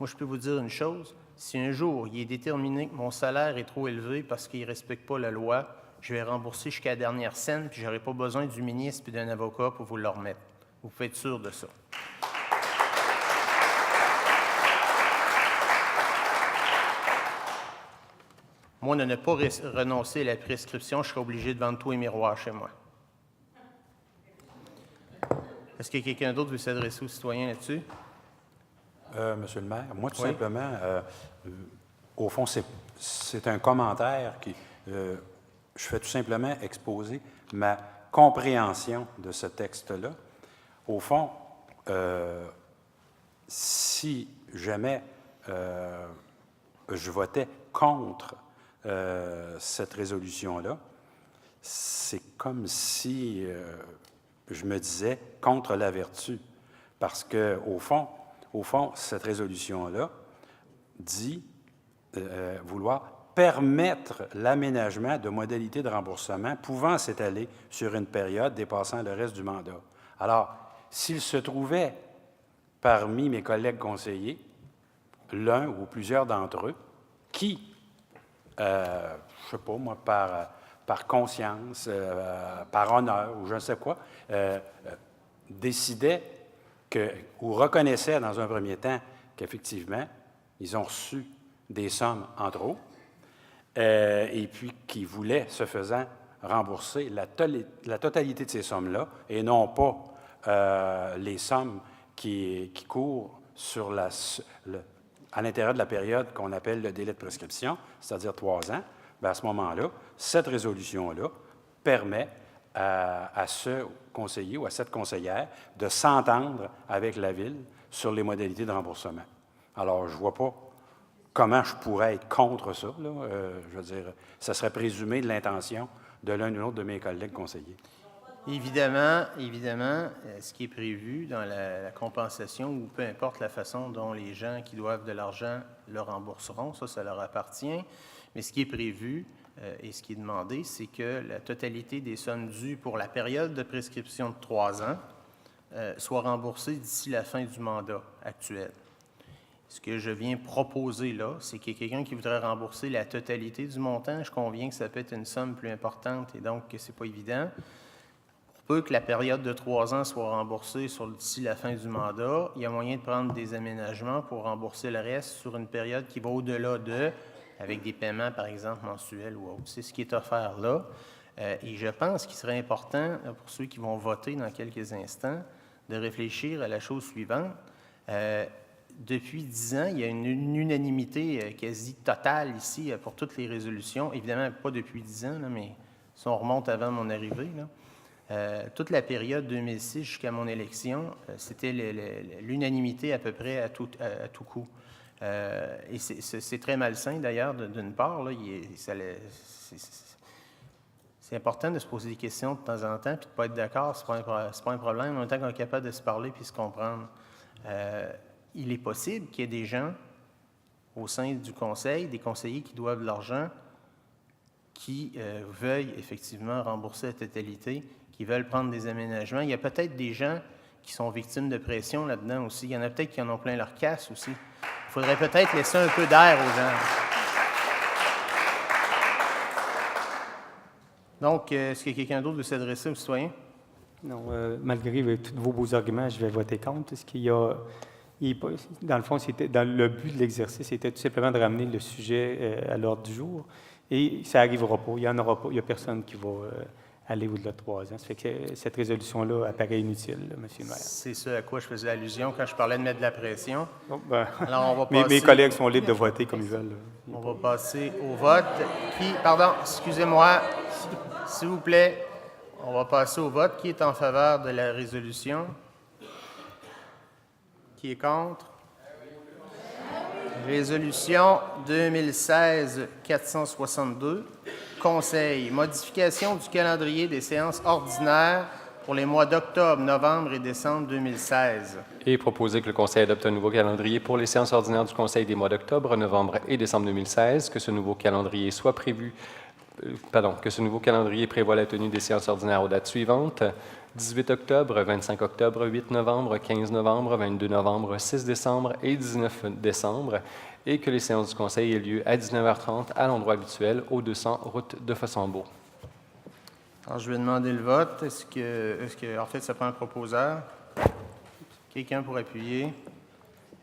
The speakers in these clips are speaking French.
Moi, je peux vous dire une chose. Si un jour, il est déterminé que mon salaire est trop élevé parce qu'il ne respecte pas la loi, je vais rembourser jusqu'à la dernière scène, puis je n'aurai pas besoin du ministre et d'un avocat pour vous le remettre. Vous pouvez être sûr de ça. Moi, de ne pas renoncer à la prescription, je serai obligé de vendre tous les miroirs chez moi. Est-ce que quelqu'un d'autre veut s'adresser aux citoyens là-dessus? Monsieur le maire, moi, tout simplement, au fond, c'est un commentaire qui... je fais tout simplement exposer ma compréhension de ce texte-là. Au fond, si jamais je votais contre cette résolution-là, c'est comme si je me disais contre la vertu. Parce que, au fond, cette résolution-là dit vouloir permettre l'aménagement de modalités de remboursement pouvant s'étaler sur une période dépassant le reste du mandat. Alors, s'il se trouvait parmi mes collègues conseillers, l'un ou plusieurs d'entre eux, qui, je ne sais pas moi, par conscience, par honneur ou je ne sais quoi, décidaient ou reconnaissaient dans un premier temps qu'effectivement, ils ont reçu des sommes en trop, et puis qui voulaient, ce faisant, rembourser la totalité de ces sommes-là, et non pas les sommes qui courent sur à l'intérieur de la période qu'on appelle le délai de prescription, c'est-à-dire 3 ans. Bien, à ce moment-là, cette résolution-là permet à ce conseiller ou à cette conseillère de s'entendre avec la Ville sur les modalités de remboursement. Alors, je ne vois pas comment je pourrais être contre ça, là. Je veux dire, ça serait présumé de l'intention de l'un ou l'autre de mes collègues conseillers. Évidemment, ce qui est prévu dans la compensation, ou peu importe la façon dont les gens qui doivent de l'argent le rembourseront, ça leur appartient. Mais ce qui est prévu et ce qui est demandé, c'est que la totalité des sommes dues pour la période de prescription de 3 ans soit remboursée d'ici la fin du mandat actuel. Ce que je viens proposer là, c'est qu'il y a quelqu'un qui voudrait rembourser la totalité du montant. Je conviens que ça peut être une somme plus importante et donc que ce n'est pas évident. Pour peu que la période de 3 ans soit remboursée d'ici la fin du mandat, il y a moyen de prendre des aménagements pour rembourser le reste sur une période qui va au-delà avec des paiements, par exemple, mensuels ou autres. C'est ce qui est offert là. Et je pense qu'il serait important, pour ceux qui vont voter dans quelques instants, de réfléchir à la chose suivante. Depuis 10 ans, il y a une unanimité quasi totale ici pour toutes les résolutions. Évidemment, pas depuis 10 ans, là, mais si on remonte avant mon arrivée, là, toute la période 2006 jusqu'à mon élection, c'était l'unanimité à peu près à tout coup. Et c'est très malsain, d'ailleurs, d'une part. Là, c'est important de se poser des questions de temps en temps puis de ne pas être d'accord, ce n'est pas un problème. En même temps qu'on est capable de se parler puis de se comprendre. Il est possible qu'il y ait des gens au sein du conseil, des conseillers qui doivent de l'argent, qui veuillent effectivement rembourser la totalité, qui veulent prendre des aménagements. Il y a peut-être des gens qui sont victimes de pression là-dedans aussi. Il y en a peut-être qui en ont plein leur casse aussi. Il faudrait peut-être laisser un peu d'air aux gens. Donc, est-ce que quelqu'un d'autre veut s'adresser aux citoyens? Non, malgré tous vos beaux arguments, je vais voter contre. Parce qu'il y a, dans le fond, le but de l'exercice, c'était tout simplement de ramener le sujet à l'ordre du jour. Et ça n'arrivera pas. Il n'y en aura pas. Il n'y a personne qui va aller au-delà de 3 ans. Ça fait que cette résolution-là apparaît inutile, là, M. le maire. C'est ce à quoi je faisais allusion quand je parlais de mettre de la pression. Oh, ben, alors, on va passer... mes collègues sont libres de voter comme ils veulent. On va passer au vote. Pardon, excusez-moi, s'il vous plaît, on va passer au vote. Qui est en faveur de la résolution? Qui est contre? Résolution 2016-462. Conseil, modification du calendrier des séances ordinaires pour les mois d'octobre, novembre et décembre 2016. Et proposer que le Conseil adopte un nouveau calendrier pour les séances ordinaires du Conseil des mois d'octobre, novembre et décembre 2016, que ce nouveau calendrier soit prévu que ce nouveau calendrier prévoit la tenue des séances ordinaires aux dates suivantes: 18 octobre, 25 octobre, 8 novembre, 15 novembre, 22 novembre, 6 décembre et 19 décembre, et que les séances du Conseil aient lieu à 19h30 à l'endroit habituel, au 200 route de Fossambeau. Alors, je vais demander le vote. En fait, ça prend un proposeur. Quelqu'un pour appuyer?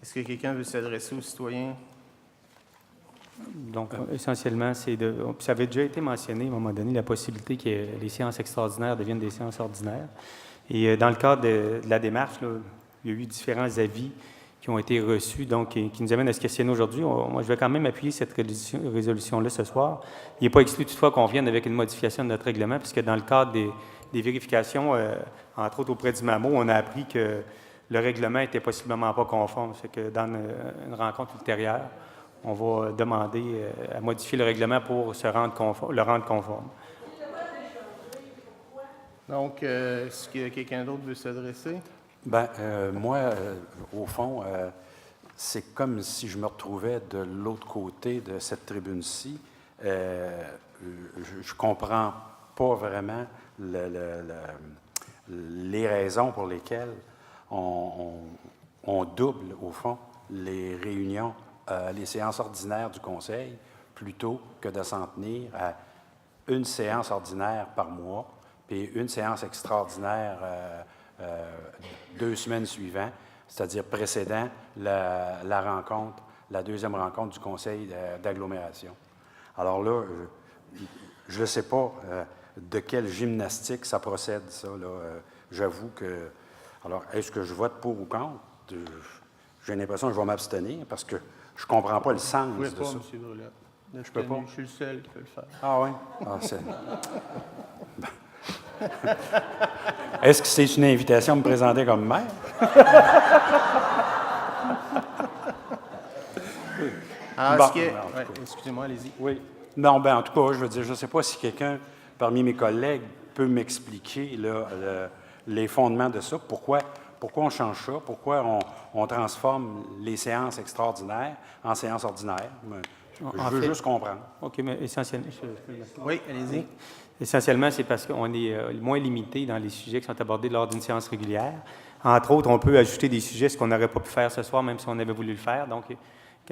Est-ce que quelqu'un veut s'adresser aux citoyens? Donc, essentiellement, ça avait déjà été mentionné à un moment donné, la possibilité que les séances extraordinaires deviennent des séances ordinaires. Et dans le cadre de la démarche, là, il y a eu différents avis qui ont été reçus, donc qui nous amènent à se questionner aujourd'hui. Moi, je vais quand même appuyer cette résolution-là ce soir. Il n'est pas exclu toutefois qu'on vienne avec une modification de notre règlement, puisque dans le cadre des vérifications, entre autres auprès du MAMO, on a appris que le règlement n'était possiblement pas conforme. C'est que dans une rencontre ultérieure, on va demander à modifier le règlement pour le rendre conforme. Donc, est-ce que quelqu'un d'autre veut s'adresser? Bien, moi, au fond, c'est comme si je me retrouvais de l'autre côté de cette tribune-ci. Je ne comprends pas vraiment les raisons pour lesquelles on double, au fond, les réunions, les séances ordinaires du Conseil, plutôt que de s'en tenir à une séance ordinaire par mois, puis une séance extraordinaire 2 semaines suivantes, c'est-à-dire précédant la deuxième rencontre du Conseil d'agglomération. Alors là, je ne sais pas de quelle gymnastique ça procède, ça. J'avoue que... Alors, est-ce que je vote pour ou contre? J'ai l'impression que je vais m'abstenir parce que je ne comprends pas le sens Vous pouvez de pas, ça. M. Drolet. Je peux pas. Je suis le seul qui peut le faire. Ah oui? Ah, est-ce que c'est une invitation à me présenter comme maire? Alors, Bon, ouais, excusez-moi, allez-y. Oui. Non, bien, en tout cas, je veux dire, je ne sais pas si quelqu'un parmi mes collègues peut m'expliquer les fondements de ça. Pourquoi on change ça? Pourquoi on transforme les séances extraordinaires en séances ordinaires? Je veux juste comprendre. OK, mais essentiellement... Oui, allez-y. Essentiellement, c'est parce qu'on est moins limité dans les sujets qui sont abordés lors d'une séance régulière. Entre autres, on peut ajouter des sujets, ce qu'on n'aurait pas pu faire ce soir, même si on avait voulu le faire. Donc,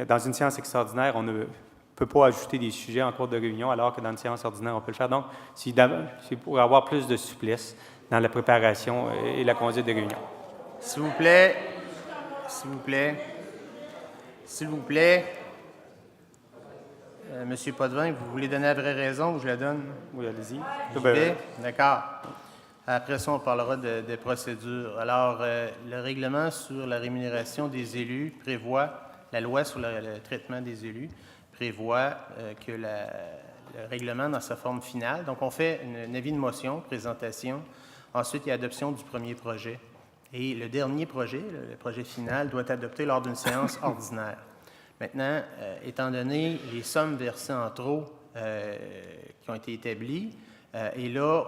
dans une séance extraordinaire, on ne peut pas ajouter des sujets en cours de réunion, alors que dans une séance ordinaire, on peut le faire. Donc, c'est pour avoir plus de souplesse dans la préparation et la conduite des réunions. S'il vous plaît. S'il vous plaît. S'il vous plaît. Monsieur Potvin, vous voulez donner la vraie raison ou je la donne? Oui, allez-y. D'accord. Après ça, on parlera de procédure. Alors, le règlement sur la rémunération des élus prévoit, la loi sur le traitement des élus prévoit que le règlement dans sa forme finale, donc on fait un avis de motion, présentation, ensuite il y a adoption du premier projet. Et le dernier projet, le projet final, doit être adopté lors d'une séance ordinaire. Maintenant, étant donné les sommes versées en trop qui ont été établies, et là,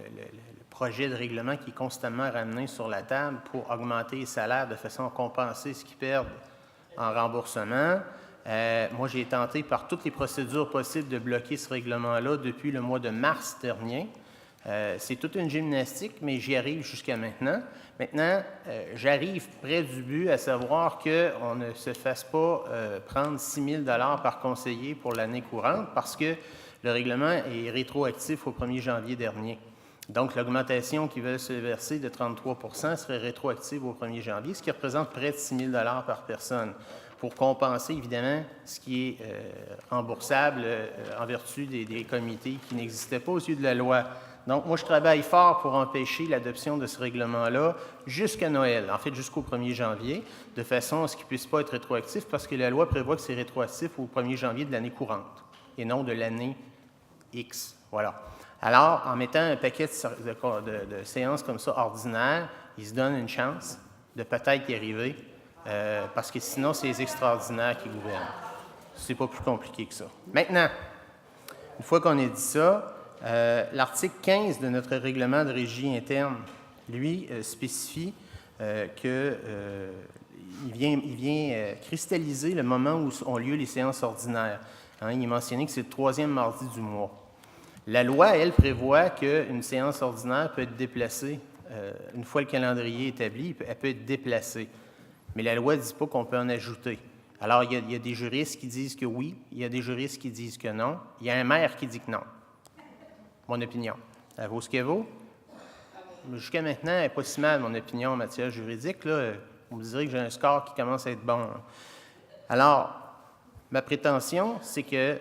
le projet de règlement qui est constamment ramené sur la table pour augmenter les salaires de façon à compenser ce qu'ils perdent en remboursement, moi, j'ai tenté par toutes les procédures possibles de bloquer ce règlement-là depuis le mois de mars dernier. C'est toute une gymnastique, mais j'y arrive jusqu'à maintenant. Maintenant, j'arrive près du but, à savoir qu'on ne se fasse pas prendre 6 000 $ par conseiller pour l'année courante parce que le règlement est rétroactif au 1er janvier dernier. Donc, l'augmentation qui veut se verser de 33 % serait rétroactive au 1er janvier, ce qui représente près de 6 000 $ par personne, pour compenser, évidemment, ce qui est remboursable en vertu des comités qui n'existaient pas aux yeux de la loi. Donc, moi, je travaille fort pour empêcher l'adoption de ce règlement-là jusqu'à Noël, en fait jusqu'au 1er janvier, de façon à ce qu'il ne puisse pas être rétroactif, parce que la loi prévoit que c'est rétroactif au 1er janvier de l'année courante, et non de l'année X. Voilà. Alors, en mettant un paquet de séances comme ça ordinaires, ils se donnent une chance de peut-être y arriver, parce que sinon, c'est les extraordinaires qui gouvernent. C'est pas plus compliqué que ça. Maintenant, une fois qu'on a dit ça, l'article 15 de notre règlement de régie interne, lui, spécifie qu'il vient cristalliser le moment où ont lieu les séances ordinaires. Hein, il est mentionné que c'est le 3e mardi du mois. La loi, elle, prévoit qu'une séance ordinaire peut être déplacée. Une fois le calendrier établi, elle peut être déplacée. Mais la loi ne dit pas qu'on peut en ajouter. Alors, il y a des juristes qui disent que oui, il y a des juristes qui disent que non. Il y a un maire qui dit que non. Mon opinion. Elle vaut ce qu'elle vaut. Jusqu'à maintenant, elle n'est pas si mal, mon opinion en matière juridique. Là, vous me direz que j'ai un score qui commence à être bon. Alors, ma prétention, c'est que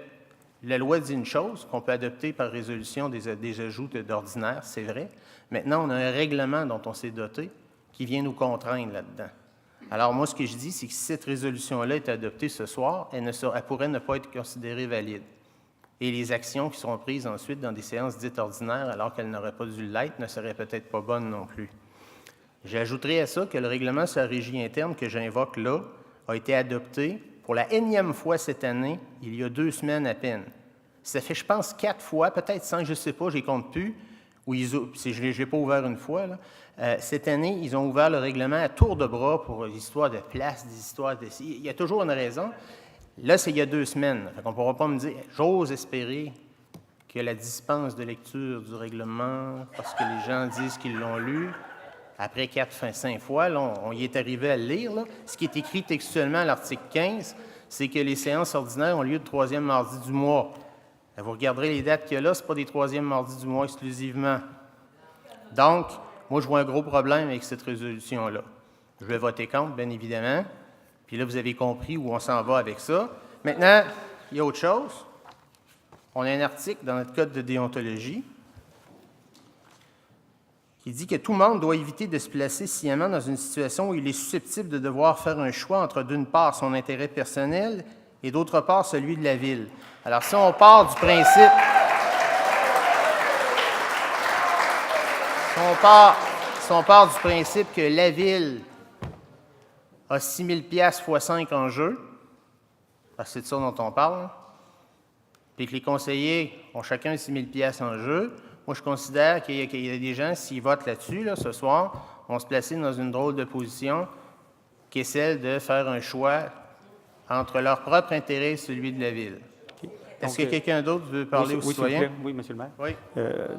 la loi dit une chose, qu'on peut adopter par résolution des ajouts d'ordinaire, c'est vrai. Maintenant, on a un règlement dont on s'est doté qui vient nous contraindre là-dedans. Alors, moi, ce que je dis, c'est que si cette résolution-là est adoptée ce soir, elle pourrait ne pas être considérée valide. Et les actions qui seront prises ensuite dans des séances dites ordinaires, alors qu'elles n'auraient pas dû l'être, ne seraient peut-être pas bonnes non plus. J'ajouterai à ça que le règlement sur la régie interne que j'invoque là a été adopté pour la énième fois cette année, il y a 2 semaines à peine. Ça fait, je pense, 4 fois, peut-être 5, je ne sais pas, je ne les compte plus, où je ne l'ai pas ouvert une fois. Là. Cette année, ils ont ouvert le règlement à tour de bras pour des histoires de place, des histoires de... Il y a toujours une raison. Là, c'est il y a 2 semaines. On ne pourra pas me dire, j'ose espérer que la dispense de lecture du règlement, parce que les gens disent qu'ils l'ont lu, après 4, 5 fois, là, on y est arrivé à le lire. Là. Ce qui est écrit textuellement à l'article 15, c'est que les séances ordinaires ont lieu le 3e mardi du mois. Vous regarderez les dates qu'il y a là, ce n'est pas des 3e mardis du mois exclusivement. Donc, moi, je vois un gros problème avec cette résolution-là. Je vais voter contre, bien évidemment. Puis là, vous avez compris où on s'en va avec ça. Maintenant, il y a autre chose. On a un article dans notre code de déontologie qui dit que tout membre doit éviter de se placer sciemment dans une situation où il est susceptible de devoir faire un choix entre, d'une part, son intérêt personnel et, d'autre part, celui de la Ville. Alors, si on part du principe... Si on part du principe que la Ville a 6 000 $ fois 5 en jeu, parce que c'est de ça dont on parle, puis que les conseillers ont chacun 6 000 $ en jeu, moi, je considère qu'il y a des gens, s'ils votent là-dessus, là, ce soir, vont se placer dans une drôle de position qui est celle de faire un choix entre leur propre intérêt et celui de la Ville. Okay. Est-ce que quelqu'un d'autre veut parler aux citoyens? Oui, M. le maire. Oui.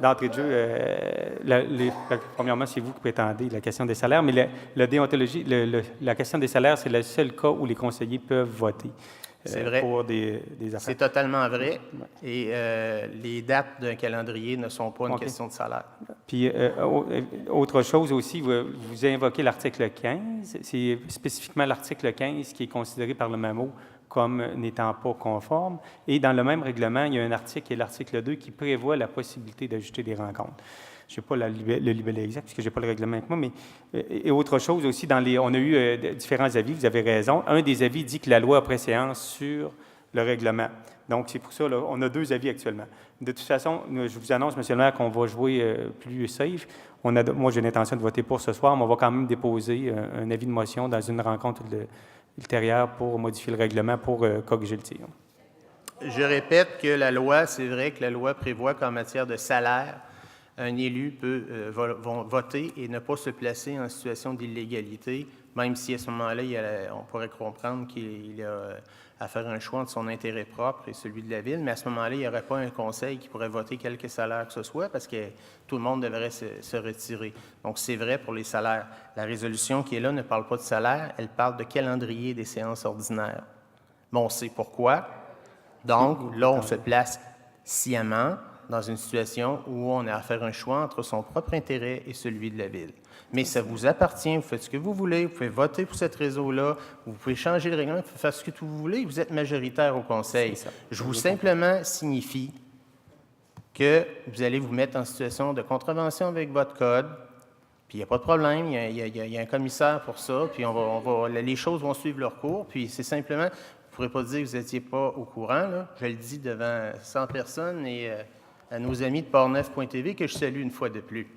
D'entrée de jeu, premièrement, c'est vous qui prétendez la question des salaires, mais la déontologie, la question des salaires, c'est le seul cas où les conseillers peuvent voter. C'est vrai. Pour des affaires. C'est totalement vrai. Et les dates d'un calendrier ne sont pas une question de salaire. Puis, autre chose aussi, vous invoquez l'article 15. C'est spécifiquement l'article 15 qui est considéré par le MAMO comme n'étant pas conforme. Et dans le même règlement, il y a un article, qui est l'article 2, qui prévoit la possibilité d'ajouter des rencontres. Je n'ai pas le libellé exact, puisque je n'ai pas le règlement avec moi, mais et autre chose aussi, on a eu différents avis, vous avez raison. Un des avis dit que la loi a préséance sur le règlement. Donc, c'est pour ça, là, on a 2 avis actuellement. De toute façon, je vous annonce, M. le maire, qu'on va jouer plus safe. Moi, j'ai l'intention de voter pour ce soir, mais on va quand même déposer un avis de motion dans une rencontre ultérieure pour modifier le règlement pour corriger le tir. Je répète que la loi, c'est vrai que la loi prévoit qu'en matière de salaire, un élu peut voter et ne pas se placer en situation d'illégalité, même si à ce moment-là, on pourrait comprendre qu'il a à faire un choix entre son intérêt propre et celui de la Ville, mais à ce moment-là, il n'y aurait pas un conseil qui pourrait voter quelque salaire que ce soit parce que tout le monde devrait se retirer. Donc, c'est vrai pour les salaires. La résolution qui est là ne parle pas de salaire, elle parle de calendrier des séances ordinaires. Bon, on sait pourquoi. Donc, là, on se place sciemment dans une situation où on a à faire un choix entre son propre intérêt et celui de la Ville. Mais ça vous appartient, vous faites ce que vous voulez, vous pouvez voter pour cette réseau-là, vous pouvez changer le règlement, vous pouvez faire ce que vous voulez, vous êtes majoritaire au Conseil. Je vous simplement signifie que vous allez vous mettre en situation de contravention avec votre code, puis il n'y a pas de problème, il y a un commissaire pour ça, puis les choses vont suivre leur cours, puis c'est simplement, vous ne pourrez pas dire que vous n'étiez pas au courant, là. Je le dis devant 100 personnes et à nos amis de Portneuf.tv que je salue une fois de plus.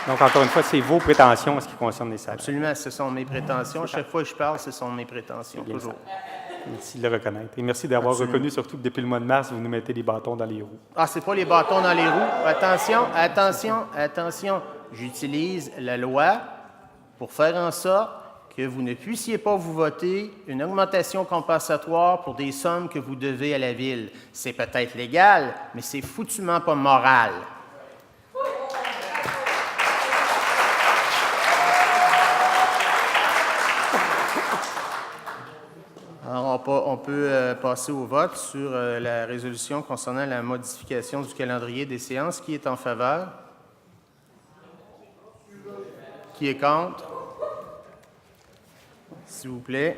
Donc, encore une fois, c'est vos prétentions en ce qui concerne les salaires. Absolument, ce sont mes prétentions. Chaque fois que je parle, ce sont mes prétentions, toujours. Merci de le reconnaître. Et merci d'avoir reconnu, surtout que depuis le mois de mars, vous nous mettez des bâtons dans les roues. Ah, c'est pas les bâtons dans les roues. Attention, attention, attention. J'utilise la loi pour faire en sorte que vous ne puissiez pas vous voter une augmentation compensatoire pour des sommes que vous devez à la Ville. C'est peut-être légal, mais c'est foutument pas moral. Alors, on peut passer au vote sur la résolution concernant la modification du calendrier des séances. Qui est en faveur? Qui est contre? S'il vous plaît.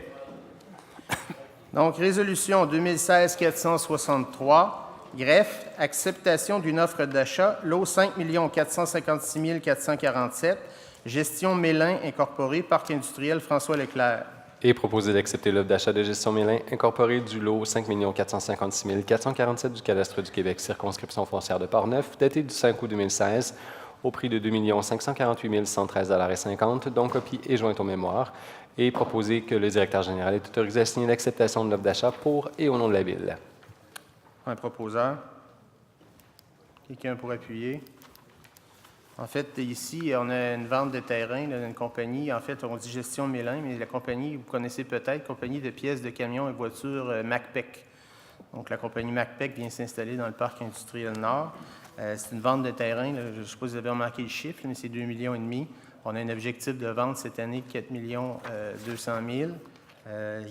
Donc, résolution 2016-463, greffe, acceptation d'une offre d'achat, lot 5 456 447, gestion Mélin incorporée, Parc industriel François Leclerc. Et proposer d'accepter l'offre d'achat de gestion Mélin incorporée du lot 5 456 447 du Cadastre du Québec, circonscription foncière de Portneuf, datée du 5 août 2016, au prix de 2 548 113,50 $, dont copie est jointe au mémoire, et proposer que le directeur général est autorisé à signer l'acceptation de l'offre d'achat pour et au nom de la Ville. Un proposeur. Quelqu'un pour appuyer? En fait, ici, on a une vente de terrain d'une compagnie. En fait, on dit gestion Mélin, mais la compagnie, vous connaissez peut-être, compagnie de pièces de camions et voitures MacPec. Donc, la compagnie MacPec vient s'installer dans le parc industriel Nord. C'est une vente de terrain. Là, je ne sais pas si vous avez remarqué le chiffre, mais c'est 2,5 millions. On a un objectif de vente cette année de 4 200 000.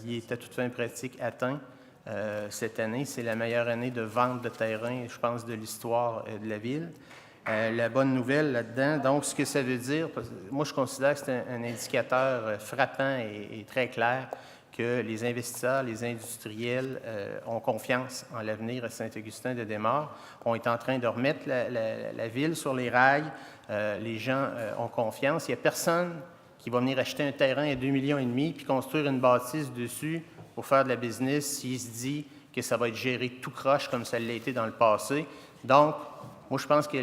Il est à toute fin pratique atteint. Cette année, c'est la meilleure année de vente de terrain, je pense, de l'histoire de la Ville. La bonne nouvelle là-dedans, donc, ce que ça veut dire, moi, je considère que c'est un indicateur frappant et très clair que les investisseurs, les industriels ont confiance en l'avenir à Saint-Augustin-de-Desmaures. On est en train de remettre la ville sur les rails. Les gens ont confiance. Il n'y a personne qui va venir acheter un terrain à 2,5 millions puis construire une bâtisse dessus pour faire de la business s'il se dit que ça va être géré tout croche comme ça l'a été dans le passé. Donc, moi, je pense que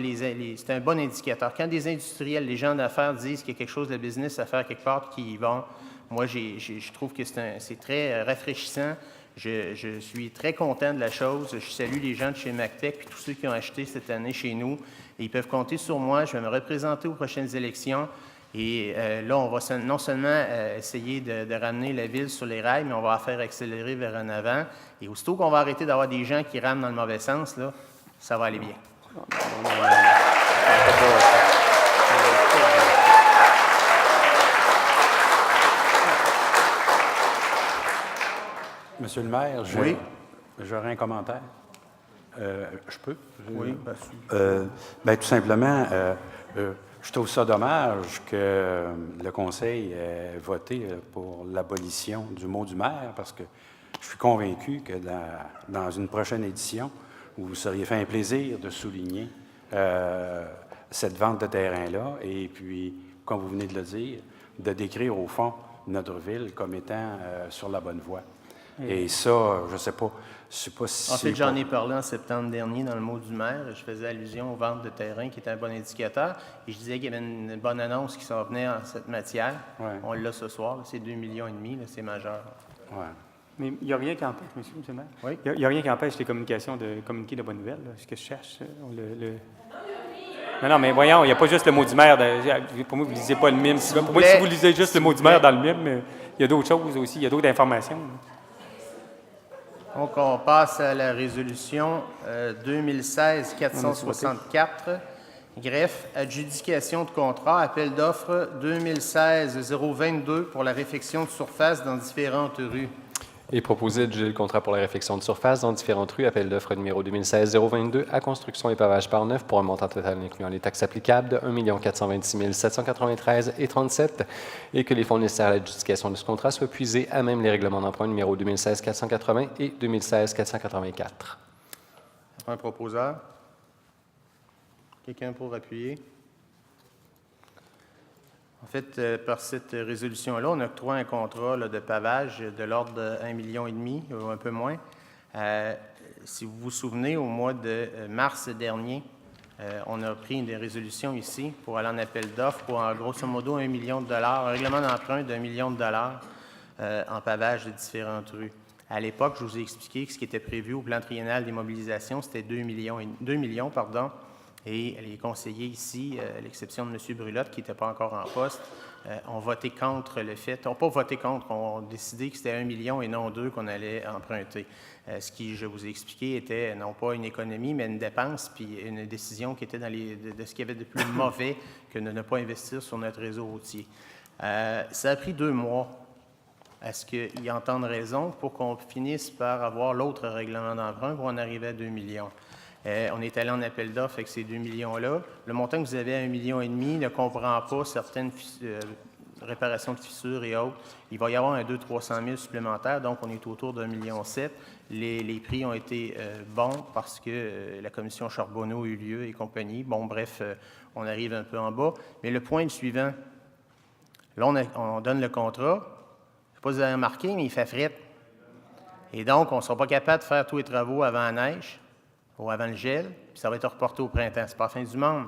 c'est un bon indicateur. Quand des industriels, les gens d'affaires disent qu'il y a quelque chose de business à faire quelque part, qu'ils y vont, moi, je trouve que c'est très rafraîchissant. Je suis très content de la chose. Je salue les gens de chez MacPec et tous ceux qui ont acheté cette année chez nous. Et ils peuvent compter sur moi. Je vais me représenter aux prochaines élections. Et là, on va non seulement essayer de ramener la ville sur les rails, mais on va la faire accélérer vers en avant. Et aussitôt qu'on va arrêter d'avoir des gens qui rament dans le mauvais sens, là, ça va aller bien. Monsieur le maire, Oui. J'aurais un commentaire. Je peux? Oui, Bien, tout simplement, je trouve ça dommage que le Conseil ait voté pour l'abolition du mot du maire, parce que je suis convaincu que dans une prochaine édition, vous seriez fait un plaisir de souligner cette vente de terrain-là, et puis, comme vous venez de le dire, de décrire au fond notre ville comme étant sur la bonne voie. Et ça, je ne sais pas si en fait, j'en ai parlé en septembre dernier dans le mot du maire. Je faisais allusion aux ventes de terrain qui étaient un bon indicateur. Et je disais qu'il y avait une bonne annonce qui s'en venait en cette matière. Ouais. On l'a ce soir. C'est 2,5 millions, là, c'est majeur. Ouais. Mais il n'y a rien qui empêche, monsieur le maire. Oui. Il n'y a rien qui empêche les communications de communiquer de bonnes nouvelles. Là. Ce que je cherche, Non, mais voyons, il n'y a pas juste le mot du maire. Pour moi, vous ne lisez pas le mime. Pour moi, si vous lisez juste le mot du maire dans le mime, il y a d'autres choses aussi. Il y a d'autres informations. Donc, on passe à la résolution 2016-464. Greffe, adjudication de contrat, appel d'offres 2016-022 pour la réfection de surface dans différentes rues. Et proposer d'adjuger le contrat pour la réfection de surface dans différentes rues, appel d'offres numéro 2016-022 à construction et pavage par neuf pour un montant total incluant les taxes applicables de 1 426 793,37 et que les fonds nécessaires à l'adjudication de ce contrat soient puisés à même les règlements d'emprunt numéro 2016-480 et 2016-484. Un proposeur. Quelqu'un pour appuyer? En fait, par cette résolution-là, on octroie un contrat là, de pavage de l'ordre de 1,5 million ou un peu moins. Si vous vous souvenez, au mois de mars dernier, on a pris une résolution ici pour aller en appel d'offres pour, grosso modo, 1 million de dollars, un règlement d'emprunt d'1 million de dollars en pavage de différentes rues. À l'époque, je vous ai expliqué que ce qui était prévu au plan triennal des mobilisations, c'était 2 millions, et les conseillers ici, à l'exception de M. Brulotte, qui n'était pas encore en poste, ont voté contre le fait, n'ont pas voté contre, ont décidé que c'était 1 million et non 2 qu'on allait emprunter. Ce qui, je vous ai expliqué, était non pas une économie, mais une dépense, puis une décision qui était dans de ce qu'il y avait de plus mauvais que de ne pas investir sur notre réseau routier. Ça a pris 2 mois à ce qu'ils entendent raison pour qu'on finisse par avoir l'autre règlement d'emprunt pour en arriver à 2 millions. On est allé en appel d'offres avec ces 2 millions-là. Le montant que vous avez à 1,5 million ne comprend pas certaines réparations de fissures et autres. Il va y avoir un 200-300 000 supplémentaires, donc on est autour d'1,7 million. Les prix ont été bons parce que la commission Charbonneau a eu lieu et compagnie. Bon, bref, on arrive un peu en bas. Mais le point est le suivant. Là, on donne le contrat. Je ne sais pas si vous avez remarqué, mais il fait fret. Et donc, on ne sera pas capable de faire tous les travaux avant la neige ou avant le gel, puis ça va être reporté au printemps. Ce n'est pas la fin du monde.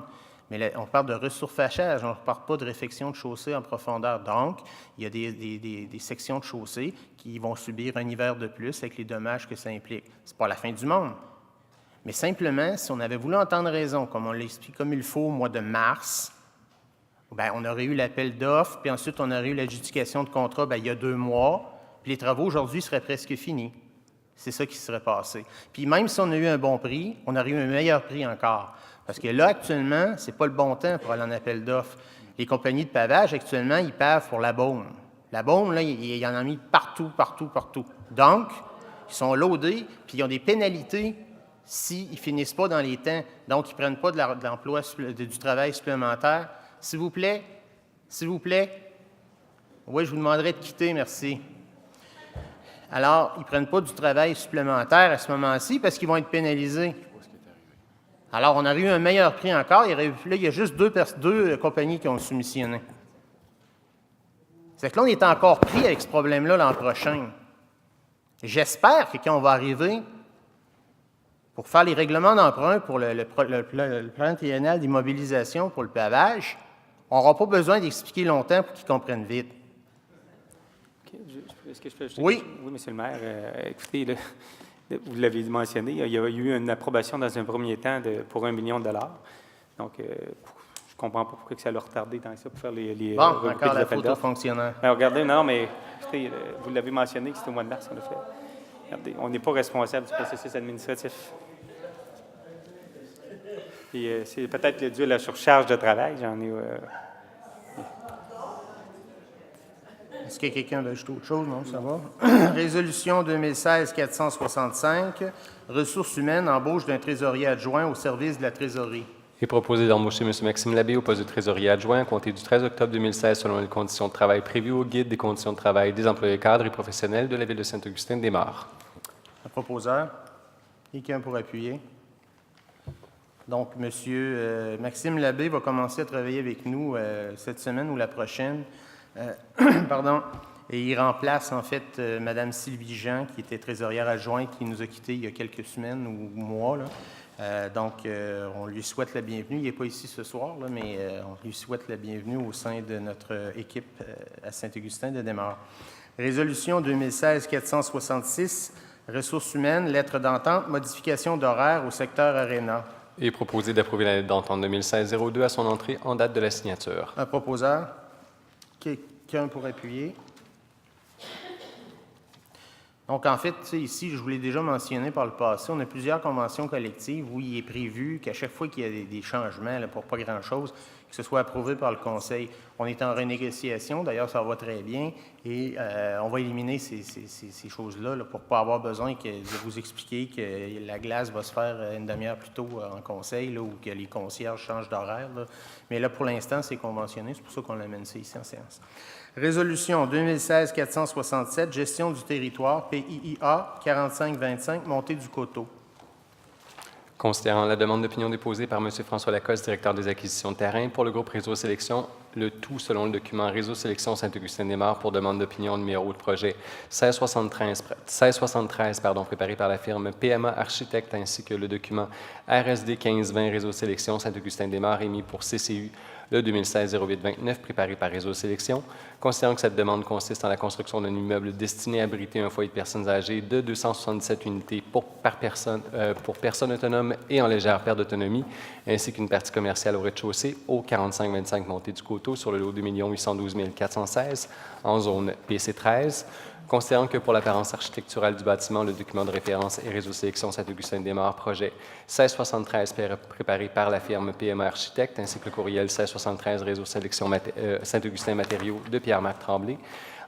Mais là, on parle de resurfachage, on ne parle pas de réfection de chaussée en profondeur. Donc, il y a des sections de chaussée qui vont subir un hiver de plus avec les dommages que ça implique. Ce n'est pas la fin du monde. Mais simplement, si on avait voulu entendre raison, comme on l'explique comme il faut au mois de mars, bien, on aurait eu l'appel d'offres, puis ensuite on aurait eu l'adjudication de contrat il y a 2 mois, puis les travaux aujourd'hui seraient presque finis. C'est ça qui serait passé. Puis même si on a eu un bon prix, on aurait eu un meilleur prix encore. Parce que là, actuellement, ce n'est pas le bon temps pour aller en appel d'offres. Les compagnies de pavage, actuellement, ils pavent pour la Beaume. La Beaume, là, il y en a mis partout. Donc, ils sont loadés, puis ils ont des pénalités s'ils ne finissent pas dans les temps. Donc, ils ne prennent pas de l'emploi, du travail supplémentaire. S'il vous plaît. Oui, je vous demanderai de quitter, merci. Alors, ils ne prennent pas du travail supplémentaire à ce moment-ci parce qu'ils vont être pénalisés. Alors, on aurait eu un meilleur prix encore. Là, il y a juste deux compagnies qui ont soumissionné. C'est que là, on est encore pris avec ce problème-là l'an prochain. J'espère que quand on va arriver pour faire les règlements d'emprunt pour le plan triennal d'immobilisation pour le pavage, on n'aura pas besoin d'expliquer longtemps pour qu'ils comprennent vite. Okay. Est-ce que je peux ajouter Oui. quelque chose? Oui, Monsieur le maire. Écoutez, là, vous l'avez mentionné, il y a eu une approbation dans un premier temps pour $1 million. Donc, je ne comprends pas pourquoi ça l'a retardé tant que ça pour faire les bon, encore la faute au fonctionnaire. Alors, regardez, non, mais écoutez, vous l'avez mentionné que c'était au mois de mars qu'on l'a fait. Regardez, on n'est pas responsable du processus administratif. Et c'est peut-être dû à la surcharge de travail. J'en ai... Est-ce que quelqu'un veut ajouter autre chose? Non, ça va. Résolution 2016-465, ressources humaines, embauche d'un trésorier adjoint au service de la trésorerie. Il est proposé d'embaucher M. Maxime Labbé au poste de trésorier adjoint à compter du 13 octobre 2016 selon les conditions de travail prévues au guide des conditions de travail des employés cadres et professionnels de la Ville de Saint-Augustin-des-Mares. Le proposeur. Quelqu'un pour appuyer? Donc, M. Maxime Labbé va commencer à travailler avec nous cette semaine ou la prochaine. Pardon. Et il remplace, en fait, Mme Sylvie Jean, qui était trésorière adjointe, qui nous a quittés il y a quelques semaines ou mois. Là. Donc, on lui souhaite la bienvenue. Il n'est pas ici ce soir, là, mais on lui souhaite la bienvenue au sein de notre équipe à Saint-Augustin-de-Desmaures. Résolution 2016-466, ressources humaines, lettre d'entente, modification d'horaire au secteur Aréna. Il est proposé d'approuver la lettre d'entente 2016-02 à son entrée en date de la signature. Un proposeur. Quelqu'un pour appuyer. Donc, en fait, ici, je vous l'ai déjà mentionné par le passé, on a plusieurs conventions collectives où il est prévu qu'à chaque fois qu'il y a des changements là, pour pas grand-chose, que ce soit approuvé par le Conseil. On est en renégociation, d'ailleurs, ça va très bien, et on va éliminer ces choses-là là, pour ne pas avoir besoin de vous expliquer que la glace va se faire une demi-heure plus tôt en Conseil là, ou que les concierges changent d'horaire. Là. Mais là, pour l'instant, c'est conventionné, c'est pour ça qu'on l'amène ça ici en séance. Résolution 2016-467, gestion du territoire, PIIA 4525, montée du coteau. Considérant la demande d'opinion déposée par M. François Lacoste, directeur des acquisitions de terrain pour le groupe Réseau Sélection, le tout selon le document Réseau Sélection Saint-Augustin-des-Mares pour demande d'opinion numéro de projet 1673 préparé par la firme PMA Architecte ainsi que le document RSD 1520 Réseau Sélection Saint-Augustin-des-Mares émis pour CCU le 2016-08-29 préparé par Réseau Sélection, considérant que cette demande consiste en la construction d'un immeuble destiné à abriter un foyer de personnes âgées de 277 unités pour personnes autonomes et en légère perte d'autonomie, ainsi qu'une partie commerciale au rez-de-chaussée au 4525 montée du Coteau Coteau sur le lot 2 812 416 en zone PC13. Considérant que pour l'apparence architecturale du bâtiment, le document de référence et réseau sélection Saint-Augustin-des-Maures, projet 1673 préparé par la firme PMA Architecte, ainsi que le courriel 1673 réseau sélection Saint-Augustin Matériaux de Pierre-Marc Tremblay,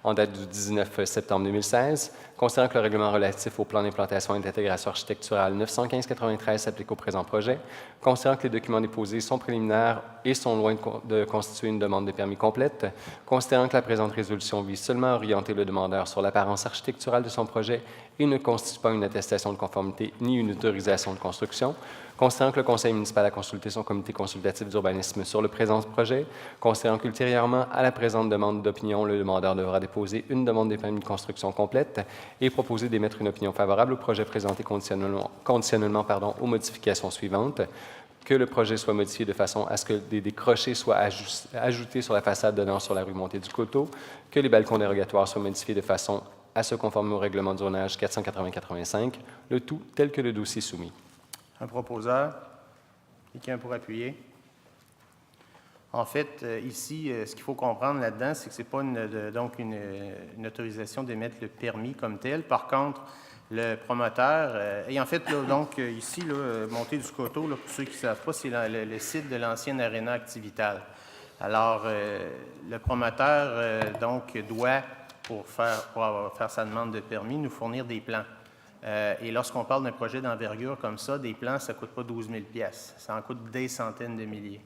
en date du 19 septembre 2016, considérant que le règlement relatif au plan d'implantation et d'intégration architecturale 915-93 s'applique au présent projet, considérant que les documents déposés sont préliminaires et sont loin de constituer une demande de permis complète, considérant que la présente résolution vise seulement à orienter le demandeur sur l'apparence architecturale de son projet et ne constitue pas une attestation de conformité ni une autorisation de construction, considérant que le conseil municipal a consulté son comité consultatif d'urbanisme sur le présent projet, considérant qu'ultérieurement à la présente demande d'opinion, le demandeur devra déposer une demande de permis de construction complète et proposer d'émettre une opinion favorable au projet présenté conditionnellement aux modifications suivantes, que le projet soit modifié de façon à ce que des décrochés soient ajoutés sur la façade donnant sur la rue Montée du Coteau, que les balcons dérogatoires soient modifiés de façon à se conformer au règlement de zonage 480-85, le tout tel que le dossier soumis. Un proposeur? Quelqu'un pour appuyer? En fait, ici, ce qu'il faut comprendre là-dedans, c'est que ce n'est pas une autorisation d'émettre le permis comme tel. Par contre, le promoteur, et en fait, là, donc, ici, là, Montée du Coteau, là, pour ceux qui ne savent pas, c'est le site de l'ancienne Arena Activital. Alors, le promoteur, donc, doit, pour faire sa demande de permis, nous fournir des plans. Et lorsqu'on parle d'un projet d'envergure comme ça, des plans, ça ne coûte pas 12 000 $. Ça en coûte des centaines de milliers.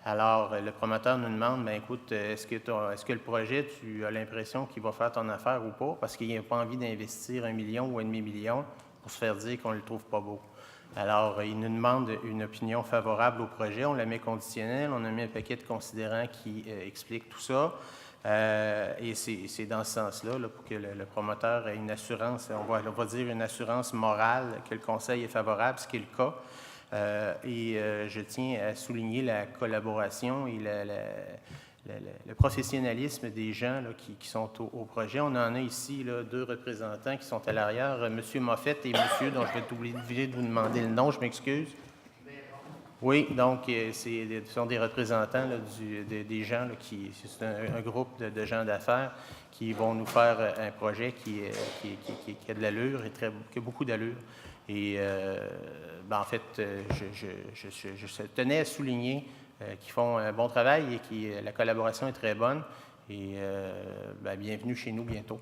Alors, le promoteur nous demande, bien, écoute, est-ce que le projet, tu as l'impression qu'il va faire ton affaire ou pas? Parce qu'il n'a pas envie d'investir 1 million ou 1,5 million pour se faire dire qu'on ne le trouve pas beau. Alors, il nous demande une opinion favorable au projet. On la met conditionnelle. On a mis un paquet de considérants qui expliquent tout ça. Et c'est dans ce sens-là, là, pour que le promoteur ait une assurance, on va dire une assurance morale que le conseil est favorable, ce qui est le cas. Je tiens à souligner la collaboration et le professionnalisme des gens là, qui sont au projet. On en a ici là, 2 représentants qui sont à l'arrière, M. Moffett et M. dont je vais être obligé de vous demander le nom, je m'excuse. Oui, donc ce sont des représentants là, des gens, là, c'est un groupe de gens d'affaires qui vont nous faire un projet qui a de l'allure et qui a beaucoup d'allure. Et en fait, je tenais à souligner qu'ils font un bon travail et que la collaboration est très bonne. Et bienvenue chez nous bientôt.